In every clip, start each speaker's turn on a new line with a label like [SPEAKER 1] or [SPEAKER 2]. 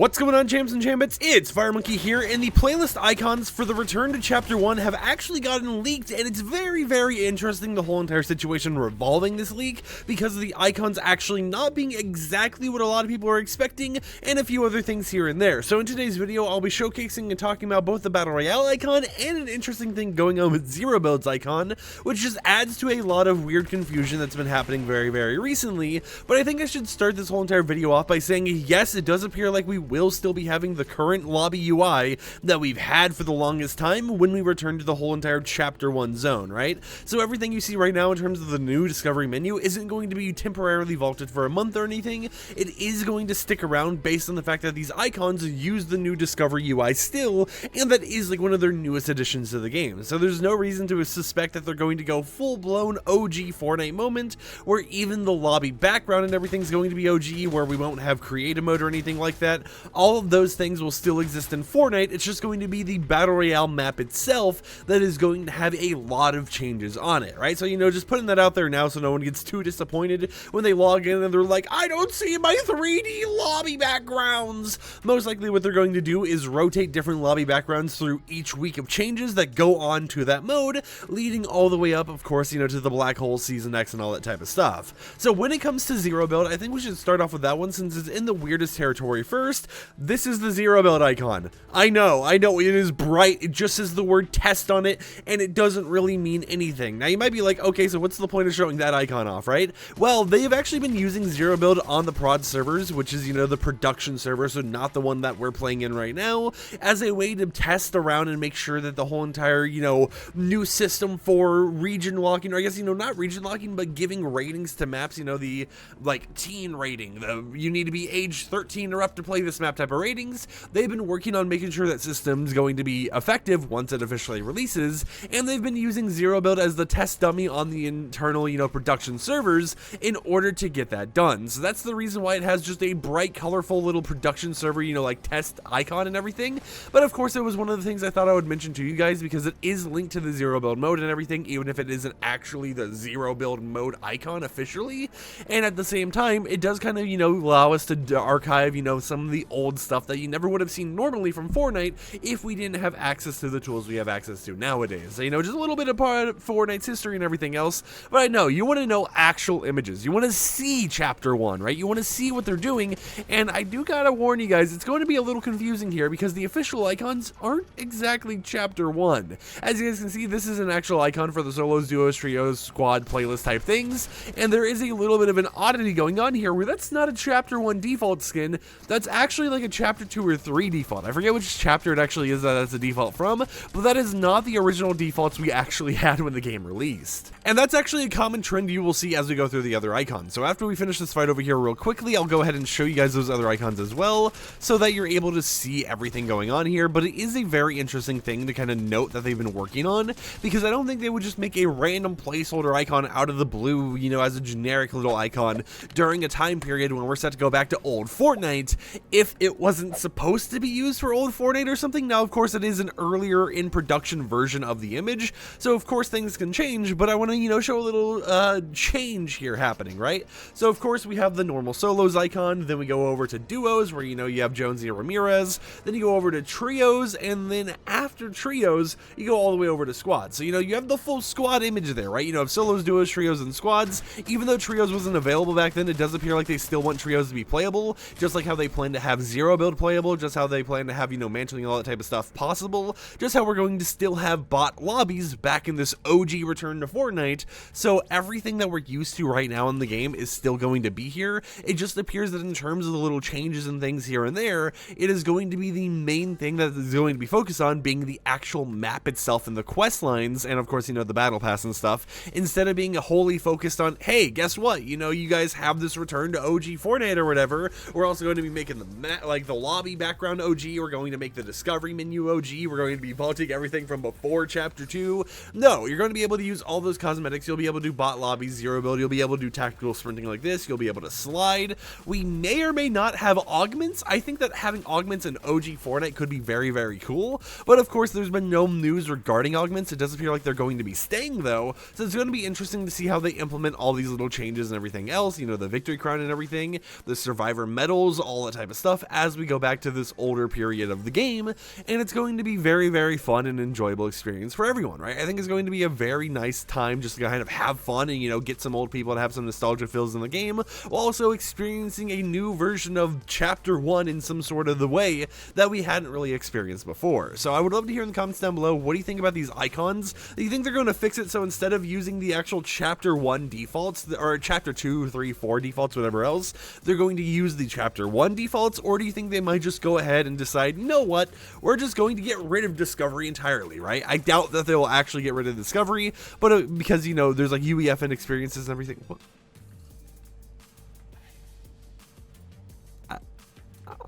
[SPEAKER 1] What's going on, champs and chambits? It's FireMonkey here, and the playlist icons for the return to Chapter 1 have actually gotten leaked, and it's very, very interesting, the whole entire situation revolving this leak, because of the icons actually not being exactly what a lot of people are expecting, and a few other things here and there. So in today's video, I'll be showcasing and talking about both the Battle Royale icon and an interesting thing going on with Zero Build's icon, which just adds to a lot of weird confusion that's been happening very, very recently. But I think I should start this whole entire video off by saying, yes, it does appear like we will still be having the current lobby UI that we've had for the longest time when we return to the whole entire Chapter 1 zone, right? So everything you see right now in terms of the new discovery menu isn't going to be temporarily vaulted for a month or anything. It is going to stick around based on the fact that these icons use the new discovery UI still, and that is like one of their newest additions to the game. So there's no reason to suspect that they're going to go full-blown OG Fortnite moment, where even the lobby background and everything's going to be OG, where we won't have creative mode or anything like that. All of those things will still exist in Fortnite. It's just going to be the Battle Royale map itself that is going to have a lot of changes on it, right? So, you know, just putting that out there now so no one gets too disappointed when they log in and they're like, I don't see my 3D lobby backgrounds. Most likely what they're going to do is rotate different lobby backgrounds through each week of changes that go on to that mode, leading all the way up, of course, you know, to the Black Hole Season X and all that type of stuff. So when it comes to Zero Build, I think we should start off with that one since it's in the weirdest territory first. This is the Zero Build icon. I know, it is bright, it just says the word test on it, and it doesn't really mean anything. Now you might be like, okay, so what's the point of showing that icon off, right? Well, they have actually been using Zero Build on the prod servers, which is, you know, the production server, so not the one that we're playing in right now, as a way to test around and make sure that the whole entire, you know, new system for region locking, or I guess, you know, not region locking, but giving ratings to maps, you know, the, like, teen rating, the you need to be age 13 or up to play this map type of ratings. They've been working on making sure that system's going to be effective once it officially releases, and they've been using Zero Build as the test dummy on the internal, you know, production servers in order to get that done. So that's the reason why it has just a bright, colorful little production server, you know, like test icon and everything. But of course, it was one of the things I thought I would mention to you guys because it is linked to the Zero Build mode and everything, even if it isn't actually the Zero Build mode icon officially. And at the same time, it does kind of, you know, allow us to archive, you know, some of the old stuff that you never would have seen normally from Fortnite if we didn't have access to the tools we have access to nowadays. So, you know, just a little bit of part of Fortnite's history and everything else. But I know, you want to know actual images. You want to see Chapter 1, right? You want to see what they're doing. And I do gotta warn you guys, it's going to be a little confusing here because the official icons aren't exactly Chapter 1. As you guys can see, this is an actual icon for the solos, duos, trios, squad, playlist type things. And there is a little bit of an oddity going on here where that's not a Chapter 1 default skin. That's actually like a Chapter 2 or 3 default. I forget which chapter it actually is that that's a default from, but that is not the original defaults we actually had when the game released. And that's actually a common trend you will see as we go through the other icons. So after we finish this fight over here real quickly, I'll go ahead and show you guys those other icons as well, so that you're able to see everything going on here. But it is a very interesting thing to kind of note that they've been working on, because I don't think they would just make a random placeholder icon out of the blue, you know, as a generic little icon during a time period when we're set to go back to old Fortnite if it wasn't supposed to be used for old Fortnite or something. Now, of course, it is an earlier in production version of the image, so of course things can change, but I want to, you know, show a little change here happening, right? So of course we have the normal solos icon, then we go over to duos where, you know, you have Jonesy and Ramirez, then you go over to trios, and then after trios you go all the way over to squads. So, you know, you have the full squad image there, right? You know, solos, duos, trios, and squads. Even though trios wasn't available back then, it does appear like they still want trios to be playable, just like how they plan to have Zero Build playable, just how they plan to have, you know, mantling and all that type of stuff possible, just how we're going to still have bot lobbies back in this OG return to Fortnite. So everything that we're used to right now in the game is still going to be here. It just appears that in terms of the little changes and things here and there, it is going to be the main thing that is going to be focused on being the actual map itself and the quest lines, and of course, you know, the battle pass and stuff, instead of being wholly focused on, hey, guess what, you know, you guys have this return to OG Fortnite or whatever. We're also going to be making the lobby background OG. We're going to make the discovery menu OG. We're going to be vaulting everything from before Chapter 2. No, you're going to be able to use all those cosmetics. You'll be able to do bot lobbies, Zero Build. You'll be able to do tactical sprinting like this. You'll be able to slide. We may or may not have augments. I think that having augments in OG Fortnite could be very, very cool. But of course, there's been no news regarding augments. It does appear like they're going to be staying though. So it's going to be interesting to see how they implement all these little changes and everything else. You know, the victory crown and everything, the survivor medals, all that type of stuff. stuff as we go back to this older period of the game, and it's going to be very, very fun and enjoyable experience for everyone, right? I think it's going to be a very nice time just to kind of have fun and, you know, get some old people to have some nostalgia feels in the game, while also experiencing a new version of Chapter 1 in some sort of the way that we hadn't really experienced before. So I would love to hear in the comments down below, what do you think about these icons? Do you think they're going to fix it so instead of using the actual Chapter 1 defaults, or Chapter 2, 3, 4 defaults, whatever else, they're going to use the Chapter 1 defaults, or do you think they might just go ahead and decide, you know what, we're just going to get rid of Discovery entirely, right? I doubt that they will actually get rid of Discovery, but because, you know, there's like UEFN experiences and everything. What?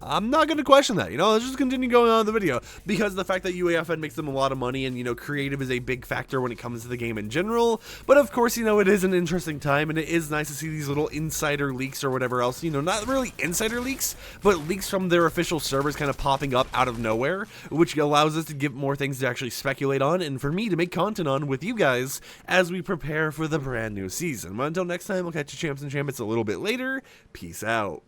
[SPEAKER 1] I'm not going to question that, you know, let's just continue going on in the video, because the fact that UEFN makes them a lot of money, and, you know, creative is a big factor when it comes to the game in general. But of course, you know, it is an interesting time, and it is nice to see these little insider leaks or whatever else, you know, not really insider leaks, but leaks from their official servers kind of popping up out of nowhere, which allows us to give more things to actually speculate on, and for me to make content on with you guys as we prepare for the brand new season. But until next time, I'll catch you champs and champions a little bit later. Peace out.